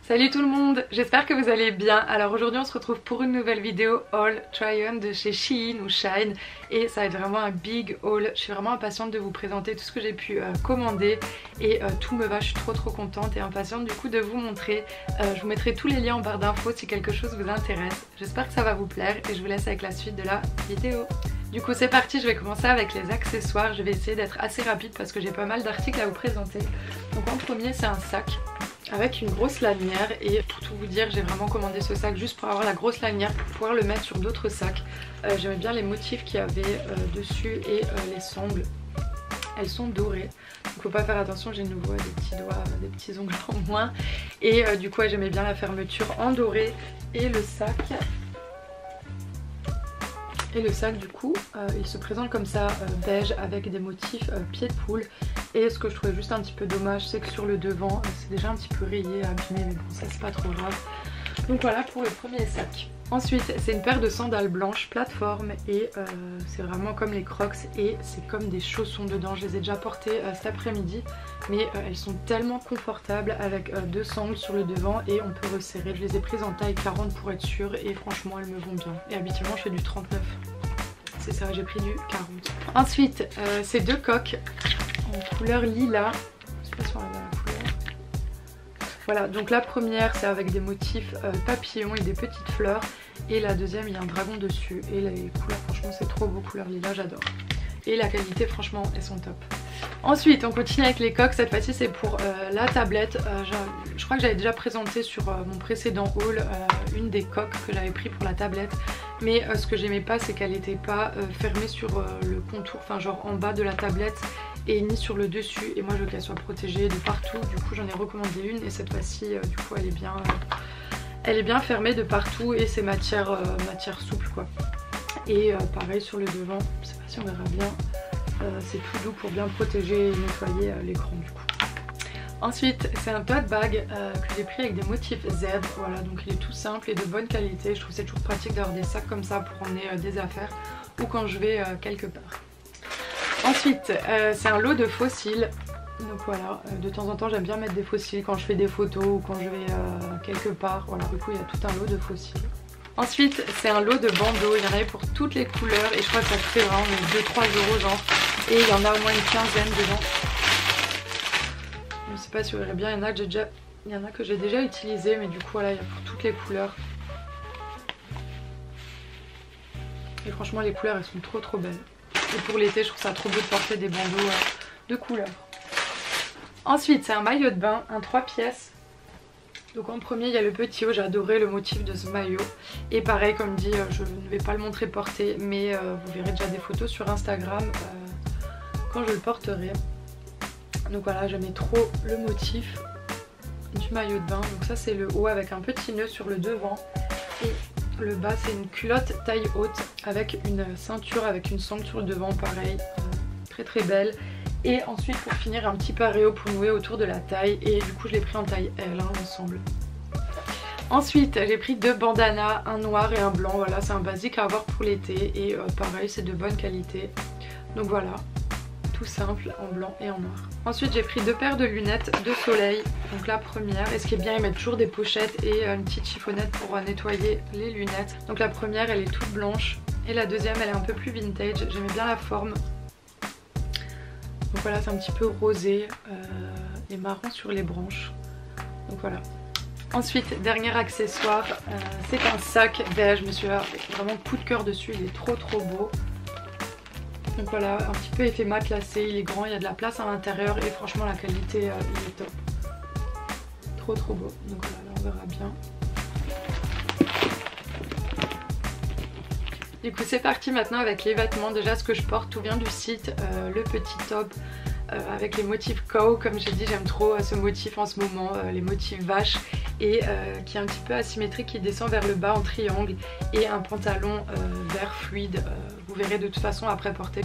Salut tout le monde, j'espère que vous allez bien. Alors aujourd'hui on se retrouve pour une nouvelle vidéo haul try on de chez Shein ou Shine. Et ça va être vraiment un big haul. Je suis vraiment impatiente de vous présenter tout ce que j'ai pu commander. Et tout me va, je suis trop contente et impatiente du coup de vous montrer. Je vous mettrai tous les liens en barre d'infos si quelque chose vous intéresse. J'espère que ça va vous plaire et je vous laisse avec la suite de la vidéo. Du coup c'est parti, je vais commencer avec les accessoires. Je vais essayer d'être assez rapide parce que j'ai pas mal d'articles à vous présenter. Donc en premier c'est un sac avec une grosse lanière, et pour tout vous dire j'ai vraiment commandé ce sac juste pour avoir la grosse lanière pour pouvoir le mettre sur d'autres sacs. J'aimais bien les motifs qu'il y avait dessus et les sangles, elles sont dorées donc faut pas faire attention, j'ai de nouveau des petits doigts, des petits ongles en moins. Et du coup j'aimais bien la fermeture en doré et le sac. Et le sac du coup il se présente comme ça beige avec des motifs pied de poule. Et ce que je trouvais juste un petit peu dommage c'est que sur le devant c'est déjà un petit peu rayé, abîmé, mais bon ça c'est pas trop grave. Donc voilà pour le premier sac. Ensuite c'est une paire de sandales blanches plateforme et c'est vraiment comme les Crocs et c'est comme des chaussons dedans. Je les ai déjà portées cet après-midi mais elles sont tellement confortables avec deux sangles sur le devant et on peut resserrer. Je les ai prises en taille 40 pour être sûre et franchement elles me vont bien. Et habituellement je fais du 39. C'est ça, j'ai pris du 40. Ensuite c'est deux coques en couleur lilas. Je sais pas si on va voir la couleur. Voilà, donc la première c'est avec des motifs papillons et des petites fleurs. Et la deuxième il y a un dragon dessus. Et les couleurs franchement c'est trop beau, couleur lilas, j'adore. Et la qualité franchement elles sont top. Ensuite on continue avec les coques, cette fois-ci c'est pour la tablette. Je crois que j'avais déjà présenté sur mon précédent haul une des coques que j'avais pris pour la tablette. Mais ce que j'aimais pas c'est qu'elle n'était pas fermée sur le contour, enfin genre en bas de la tablette et ni sur le dessus. Et moi je veux qu'elle soit protégée de partout, du coup j'en ai recommandé une et cette fois-ci du coup elle est bien fermée de partout et c'est matière souple quoi. Et pareil sur le devant, je sais pas si on verra bien, c'est tout doux pour bien protéger et nettoyer l'écran du coup. Ensuite c'est un tote bag que j'ai pris avec des motifs zèbre, voilà, donc il est tout simple et de bonne qualité. Je trouve que c'est toujours pratique d'avoir des sacs comme ça pour emmener des affaires ou quand je vais quelque part. Ensuite c'est un lot de fossiles. Donc voilà, de temps en temps j'aime bien mettre des fossiles quand je fais des photos ou quand je vais quelque part. Voilà, du coup il y a tout un lot de fossiles. Ensuite c'est un lot de bandeaux, il y en avait pour toutes les couleurs et je crois que ça coûtait vraiment 2-3 € genre. Et il y en a au moins une quinzaine dedans. Je sais pas si vous verrez bien, il y en a que j'ai déjà utilisé, mais du coup voilà il y a pour toutes les couleurs. Et franchement les couleurs elles sont trop belles. Et pour l'été je trouve ça trop beau de porter des bandeaux de couleurs. Ensuite c'est un maillot de bain, un 3 pièces. Donc en premier il y a le petit haut, j'ai adoré le motif de ce maillot. Et pareil comme dit je ne vais pas le montrer porté, mais vous verrez déjà des photos sur Instagram quand je le porterai. Donc voilà j'aimais trop le motif du maillot de bain. Donc ça c'est le haut avec un petit nœud sur le devant. Et le bas c'est une culotte taille haute avec une ceinture avec une sangle sur le devant, pareil, très belle. Et ensuite pour finir un petit paréo pour nouer autour de la taille et du coup je l'ai pris en taille L l'ensemble. Ensuite j'ai pris deux bandanas, un noir et un blanc, voilà c'est un basique à avoir pour l'été et pareil c'est de bonne qualité. Donc voilà, tout simple en blanc et en noir. Ensuite j'ai pris deux paires de lunettes de soleil. Donc la première, et ce qui est bien ils mettent toujours des pochettes et une petite chiffonnette pour nettoyer les lunettes. Donc la première elle est toute blanche et la deuxième elle est un peu plus vintage, j'aimais bien la forme. Donc voilà c'est un petit peu rosé et marron sur les branches. Donc voilà. Ensuite dernier accessoire, c'est un sac beige, je me suis vraiment coup de cœur dessus, il est trop beau. Donc voilà, un petit peu effet matelassé, il est grand, il y a de la place à l'intérieur et franchement la qualité il est top. Trop beau. Donc voilà, là on verra bien. Du coup c'est parti maintenant avec les vêtements. Déjà ce que je porte tout vient du site, le petit top avec les motifs cow. Comme j'ai dit j'aime trop ce motif en ce moment, les motifs vaches. Et qui est un petit peu asymétrique, qui descend vers le bas en triangle. Et un pantalon vert fluide, vous verrez de toute façon après porter.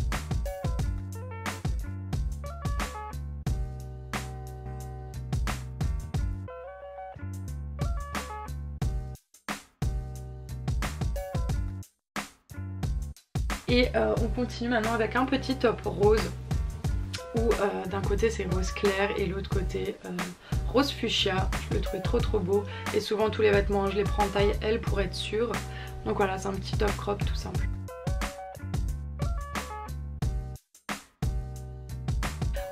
Et on continue maintenant avec un petit top rose où d'un côté c'est rose clair et l'autre côté rose fuchsia. Je le trouvais trop beau et souvent tous les vêtements je les prends en taille L pour être sûre. Donc voilà, c'est un petit top crop tout simple.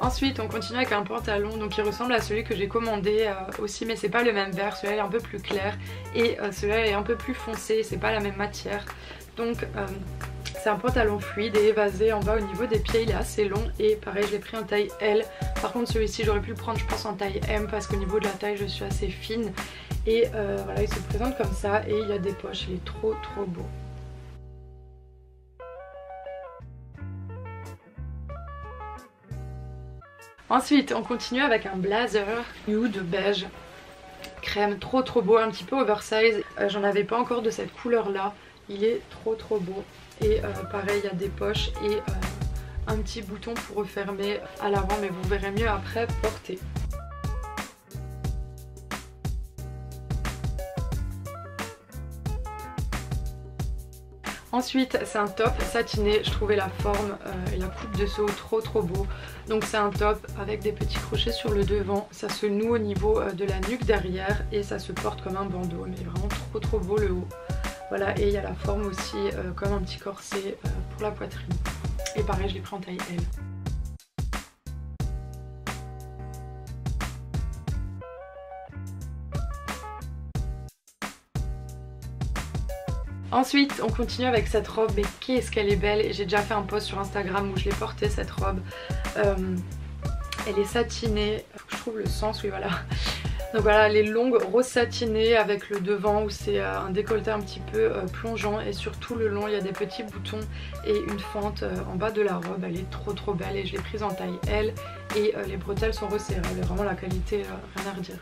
Ensuite on continue avec un pantalon donc qui ressemble à celui que j'ai commandé aussi, mais c'est pas le même vert, celui-là est un peu plus clair et celui-là est un peu plus foncé, c'est pas la même matière. Donc c'est un pantalon fluide et évasé en bas au niveau des pieds, il est assez long et pareil je l'ai pris en taille L. Par contre celui-ci j'aurais pu le prendre je pense en taille M parce qu'au niveau de la taille je suis assez fine. Et voilà, il se présente comme ça et il y a des poches, il est trop beau. Ensuite on continue avec un blazer nude beige crème, trop beau, un petit peu oversize. J'en avais pas encore de cette couleur là, il est trop beau. Et pareil il y a des poches et un petit bouton pour refermer à l'avant, mais vous verrez mieux après porter. Ensuite c'est un top satiné, je trouvais la forme et la coupe de seau trop beau. Donc c'est un top avec des petits crochets sur le devant, ça se noue au niveau de la nuque derrière et ça se porte comme un bandeau, mais vraiment trop beau le haut. Voilà, et il y a la forme aussi comme un petit corset pour la poitrine. Et pareil je l'ai pris en taille L. Ensuite on continue avec cette robe, mais qu'est-ce qu'elle est belle, et j'ai déjà fait un post sur Instagram où je l'ai portée cette robe. Elle est satinée, faut que je trouve le sens, oui voilà. Donc voilà, elle est longue, rose satinée avec le devant où c'est un décolleté un petit peu plongeant, et sur tout le long il y a des petits boutons et une fente en bas de la robe. Elle est trop belle et je l'ai prise en taille L et les bretelles sont resserrées, vraiment la qualité rien à redire.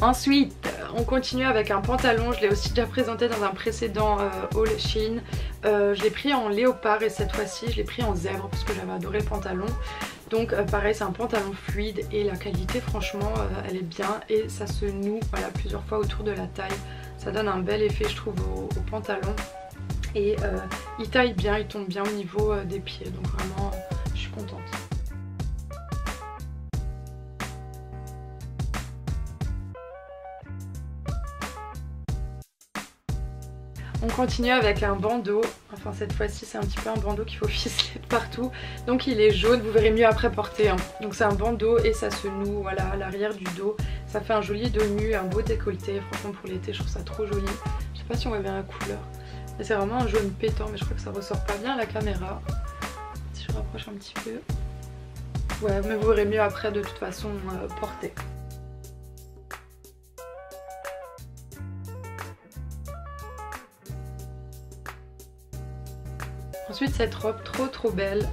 Ensuite on continue avec un pantalon, je l'ai aussi déjà présenté dans un précédent haul Shein. Je l'ai pris en léopard et cette fois-ci je l'ai pris en zèbre parce que j'avais adoré le pantalon. Donc pareil c'est un pantalon fluide et la qualité franchement elle est bien et ça se noue voilà, plusieurs fois autour de la taille. Ça donne un bel effet je trouve au pantalon et il taille bien, il tombe bien au niveau des pieds, donc vraiment je suis contente. On continue avec un bandeau, enfin cette fois-ci c'est un petit peu un bandeau qu'il faut ficeler de partout. Donc il est jaune, vous verrez mieux après porter. Hein. Donc c'est un bandeau et ça se noue voilà, à l'arrière du dos. Ça fait un joli dos nu, un beau décolleté. Franchement pour l'été je trouve ça trop joli. Je sais pas si on voit bien la couleur. Mais c'est vraiment un jaune pétant, mais je crois que ça ressort pas bien à la caméra. Si je rapproche un petit peu. Ouais, mais vous verrez mieux après de toute façon porter. Ensuite cette robe trop belle,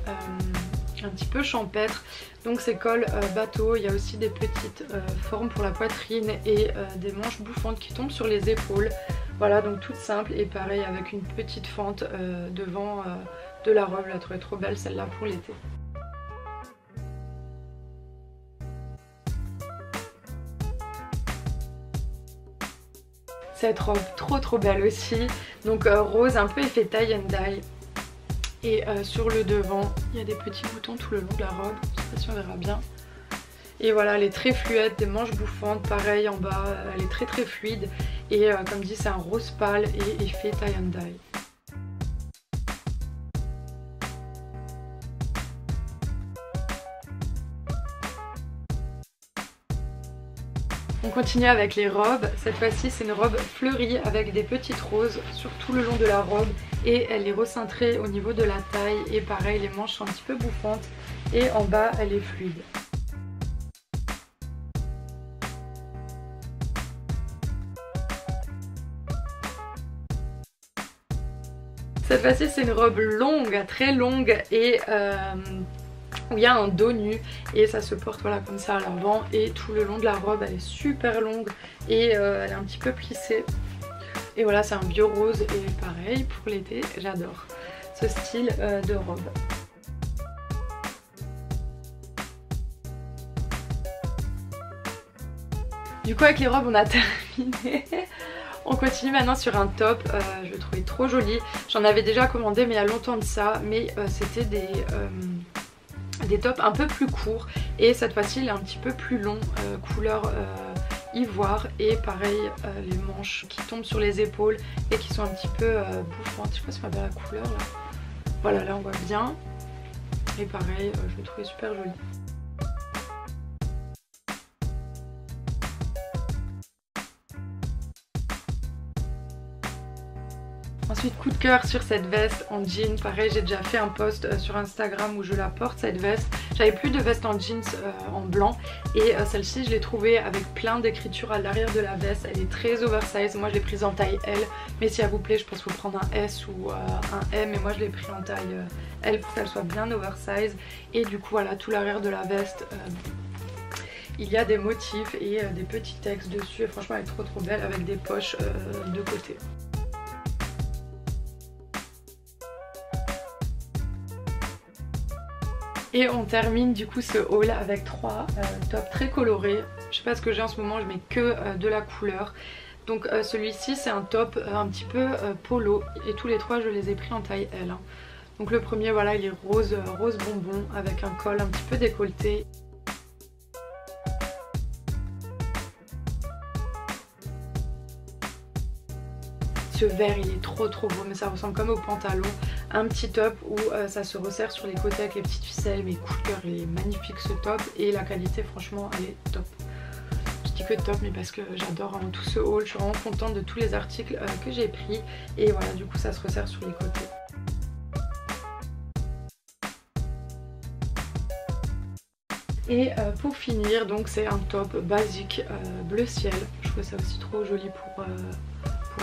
un petit peu champêtre, donc c'est col bateau, il y a aussi des petites formes pour la poitrine et des manches bouffantes qui tombent sur les épaules. Voilà, donc toute simple et pareil avec une petite fente devant de la robe, je la trouvais trop belle celle-là pour l'été. Cette robe trop belle aussi, donc rose un peu effet tie and dye. Et sur le devant il y a des petits boutons tout le long de la robe, je sais pas si on verra bien. Et voilà, elle est très fluette, des manches bouffantes, pareil en bas, elle est très fluide. Et comme dit c'est un rose pâle et effet tie and dye. On continue avec les robes, cette fois-ci c'est une robe fleurie avec des petites roses sur tout le long de la robe et elle est recintrée au niveau de la taille et pareil les manches sont un petit peu bouffantes et en bas elle est fluide. Cette fois-ci c'est une robe longue, très longue et où il y a un dos nu et ça se porte voilà comme ça à l'avant et tout le long de la robe elle est super longue et elle est un petit peu plissée. Et voilà c'est un bio rose et pareil pour l'été j'adore ce style de robe. Du coup avec les robes on a terminé. On continue maintenant sur un top, je le trouvais trop joli. J'en avais déjà commandé mais il y a longtemps de ça, mais c'était des tops un peu plus courts et cette fois-ci il est un petit peu plus long, couleur ivoire et pareil les manches qui tombent sur les épaules et qui sont un petit peu bouffantes. Je sais pas si on va bien la couleur là. Voilà, là on voit bien et pareil je le trouvais super joli. Ensuite coup de cœur sur cette veste en jean, pareil j'ai déjà fait un post sur Instagram où je la porte cette veste. J'avais plus de veste en jeans en blanc et celle-ci je l'ai trouvée avec plein d'écriture à l'arrière de la veste. Elle est très oversize, moi je l'ai prise en taille L, mais si elle vous plaît je pense qu'il faut prendre un S ou un M, et moi je l'ai pris en taille L pour qu'elle soit bien oversize. Et du coup voilà, tout l'arrière de la veste il y a des motifs et des petits textes dessus et franchement elle est trop belle avec des poches de côté. Et on termine du coup ce haul avec 3 tops très colorés. Je sais pas ce que j'ai en ce moment, je mets que de la couleur. Donc celui-ci c'est un top un petit peu polo et tous les 3 je les ai pris en taille L. Hein. Donc le premier voilà il est rose bonbon avec un col un petit peu décolleté. Ce vert il est trop beau, mais ça ressemble comme au pantalon. Un petit top où ça se resserre sur les côtés avec les petites ficelles, mais coup de cœur, il est magnifique ce top et la qualité franchement elle est top. Je dis que top mais parce que j'adore hein, tout ce haul, je suis vraiment contente de tous les articles que j'ai pris et voilà du coup ça se resserre sur les côtés. Et pour finir donc c'est un top basique bleu ciel, je trouve ça aussi trop joli pour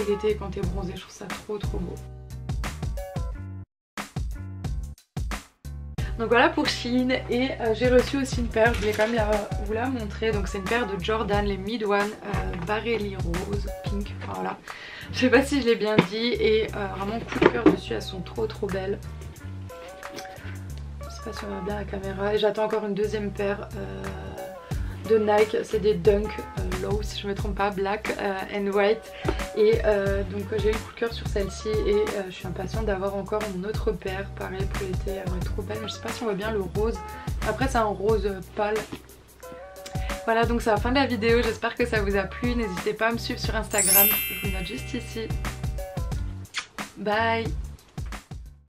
l'été quand t'es bronzé, je trouve ça trop beau. Donc voilà pour Shein et j'ai reçu aussi une paire, je voulais quand même vous la montrer. Donc c'est une paire de Jordan, les Mid One Barely Rose Pink, enfin voilà. Je sais pas si je l'ai bien dit et vraiment coup de cœur dessus, elles sont trop belles. Je sais pas si on voit bien la caméra et j'attends encore une deuxième paire de Nike, c'est des Dunk Low si je me trompe pas, black and white. Et donc j'ai eu le coup de cœur sur celle-ci et je suis impatiente d'avoir encore une autre paire, pareil pour l'été, elle va être trop belle, mais je sais pas si on voit bien le rose, après c'est un rose pâle. Voilà donc c'est la fin de la vidéo, j'espère que ça vous a plu, n'hésitez pas à me suivre sur Instagram, je vous note juste ici. Bye.